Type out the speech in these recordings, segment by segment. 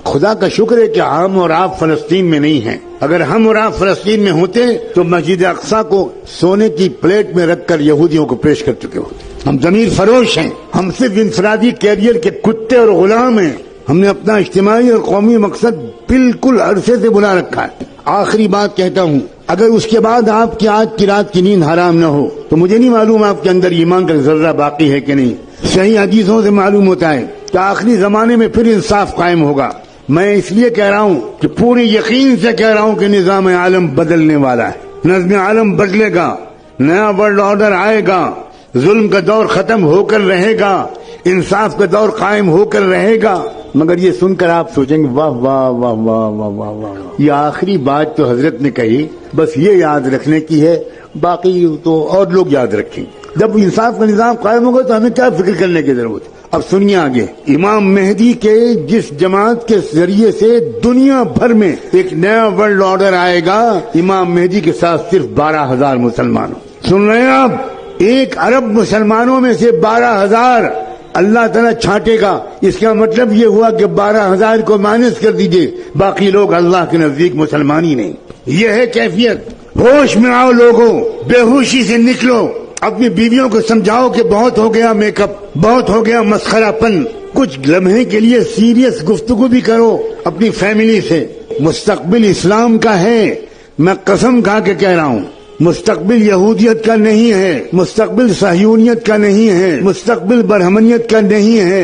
خدا کا شکر ہے کہ ہم اور آپ فلسطین میں نہیں ہیں. اگر ہم اور آپ فلسطین میں ہوتے تو مسجد اقصی کو سونے کی پلیٹ میں رکھ کر یہودیوں کو پیش کر چکے ہوتے. ہم ضمیر فروش ہیں. ہم صرف انفرادی کیریئر کے کتے اور غلام ہیں. ہم نے اپنا اجتماعی اور قومی مقصد بالکل عرصے سے بلا رکھا ہے. آخری بات کہتا ہوں، اگر اس کے بعد آپ کی آج کی رات کی نیند حرام نہ ہو تو مجھے نہیں معلوم آپ کے اندر ایمان کا ذرہ باقی ہے کہ نہیں. صحیح حدیثوں سے معلوم ہوتا ہے کہ آخری زمانے میں پھر انصاف قائم ہوگا. میں اس لیے کہہ رہا ہوں کہ پوری یقین سے کہہ رہا ہوں کہ نظام عالم بدلنے والا ہے. نظم عالم بدلے گا، نیا ورلڈ آرڈر آئے گا، ظلم کا دور ختم ہو کر رہے گا، انصاف کا دور قائم ہو کر رہے گا. مگر یہ سن کر آپ سوچیں گے واہ واہ واہ واہ واہ واہ واہ، یہ آخری بات تو حضرت نے کہی بس یہ یاد رکھنے کی ہے، باقی تو اور لوگ یاد رکھیں گے. جب انصاف کا نظام قائم ہوگا تو ہمیں کیا فکر کرنے کی ضرورت ہے. اب سنیے آگے، امام مہدی کے جس جماعت کے ذریعے سے دنیا بھر میں ایک نیا ورلڈ آرڈر آئے گا، امام مہدی کے ساتھ صرف 12,000 مسلمانوں. سن رہے ہیں آپ؟ 1 ارب مسلمانوں میں سے 12,000 اللہ تعالیٰ چھانٹے گا. اس کا مطلب یہ ہوا کہ 12,000 کو مائنس کر دیجئے، باقی لوگ اللہ کے نزدیک مسلمان ہی نہیں. یہ ہے کیفیت. ہوش میں آؤ لوگوں، بے ہوشی سے نکلو. اپنی بیویوں کو سمجھاؤ کہ بہت ہو گیا میک اپ، بہت ہو گیا مسخرہ پن. کچھ لمحے کے لیے سیریس گفتگو بھی کرو اپنی فیملی سے. مستقبل اسلام کا ہے، میں قسم کھا کے کہہ رہا ہوں. مستقبل یہودیت کا نہیں ہے، مستقبل صہیونیت کا نہیں ہے، مستقبل برہمنیت کا نہیں ہے،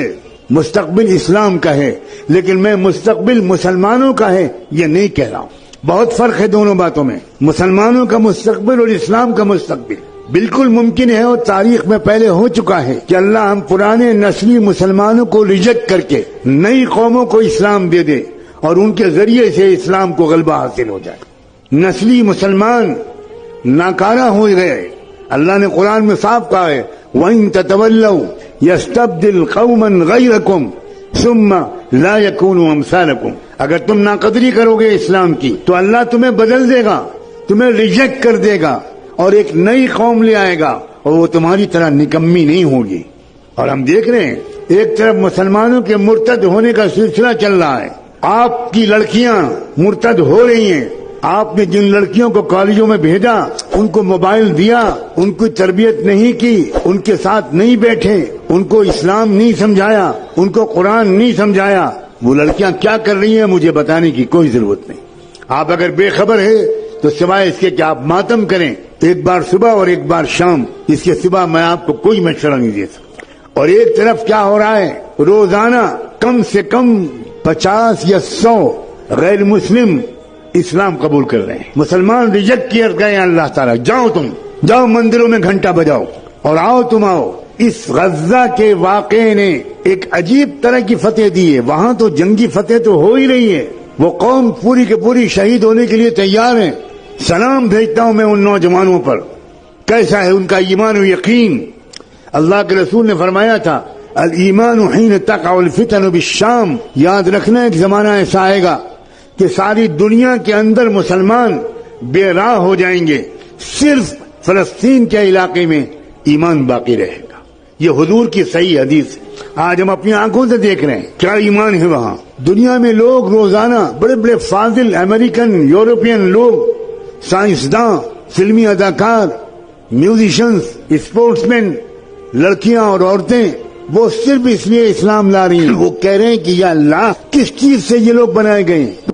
مستقبل اسلام کا ہے. لیکن میں مستقبل مسلمانوں کا ہے یہ نہیں کہہ رہا ہوں. بہت فرق ہے دونوں باتوں میں. مسلمانوں کا مستقبل اور اسلام کا مستقبل. بالکل ممکن ہے اور تاریخ میں پہلے ہو چکا ہے کہ اللہ ہم پرانے نسلی مسلمانوں کو ریجیکٹ کر کے نئی قوموں کو اسلام دے دے اور ان کے ذریعے سے اسلام کو غلبہ حاصل ہو جائے. نسلی مسلمان ناکارہ ہو گئے. اللہ نے قرآن میں صاف کہا ہے وَإِن تَتَوَلَّوْا يَسْتَبْدِلْ قَوْمًا غَيْرَكُمْ ثُمَّ لَا يَكُونُوا أَمْثَالَكُمْ. اگر تم ناقدری کرو گے اسلام کی تو اللہ تمہیں بدل دے گا، تمہیں ریجیکٹ کر دے گا اور ایک نئی قوم لے آئے گا اور وہ تمہاری طرح نکمی نہیں ہوگی. اور ہم دیکھ رہے ہیں ایک طرف مسلمانوں کے مرتد ہونے کا سلسلہ چل رہا ہے. آپ کی لڑکیاں مرتد ہو رہی ہیں. آپ نے جن لڑکیوں کو کالجوں میں بھیجا، ان کو موبائل دیا، ان کی تربیت نہیں کی، ان کے ساتھ نہیں بیٹھے، ان کو اسلام نہیں سمجھایا، ان کو قرآن نہیں سمجھایا، وہ لڑکیاں کیا کر رہی ہیں مجھے بتانے کی کوئی ضرورت نہیں. آپ اگر بے خبر ہے تو سوائے اس کے کہ آپ ماتم کریں ایک بار صبح اور ایک بار شام، اس کے سوا میں آپ کو کوئی مشورہ نہیں دے سکتا. اور ایک طرف کیا ہو رہا ہے، روزانہ کم سے کم 50 یا 100 غیر مسلم اسلام قبول کر رہے ہیں. مسلمان ریجیکٹ کیے گئے ہیں. اللہ تعالیٰ جاؤ تم جاؤ مندروں میں گھنٹہ بجاؤ اور آؤ تم آؤ. اس غزہ کے واقعے نے ایک عجیب طرح کی فتح دی ہے. وہاں تو جنگی فتح تو ہو ہی رہی ہے، وہ قوم پوری کے پوری شہید ہونے کے لیے تیار ہے. سلام بھیجتا ہوں میں ان نوجوانوں پر، کیسا ہے ان کا ایمان و یقین. اللہ کے رسول نے فرمایا تھا الایمان حین تقع الفتن بالشام. یاد رکھنا ایک زمانہ ایسا آئے گا کہ ساری دنیا کے اندر مسلمان بے راہ ہو جائیں گے، صرف فلسطین کے علاقے میں ایمان باقی رہے گا. یہ حضور کی صحیح حدیث ہے. آج ہم اپنی آنکھوں سے دیکھ رہے ہیں کیا ایمان ہے وہاں. دنیا میں لوگ روزانہ بڑے بڑے فاضل امریکن یورپین لوگ، سائنسداں، فلمی اداکار، میوزیشنز، اسپورٹس مین، لڑکیاں اور عورتیں، وہ صرف اس لیے اسلام لا رہی ہیں. وہ کہہ رہے ہیں کہ یا اللہ کس چیز سے یہ لوگ بنائے گئے ہیں.